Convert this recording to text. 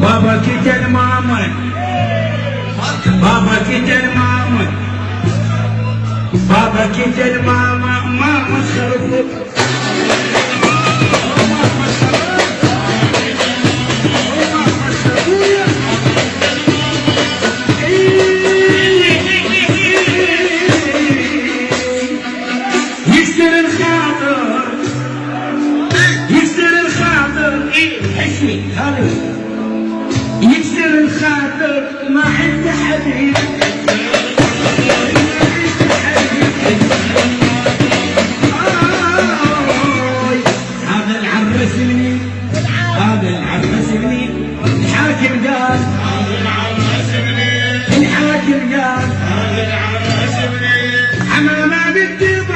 بابا قتل ماما، بابا قتل ماما، بابا قتل ماما، ماما خربت. يكسر الخاطر، يكسر الخاطر، حسني هذا يكسر الخاطر، ما عنده حبيب، هذا العرس مني، هذا العرس مني، الحاكم قال، الحاكم قال، هذا العرس مني، حمامة بالدبر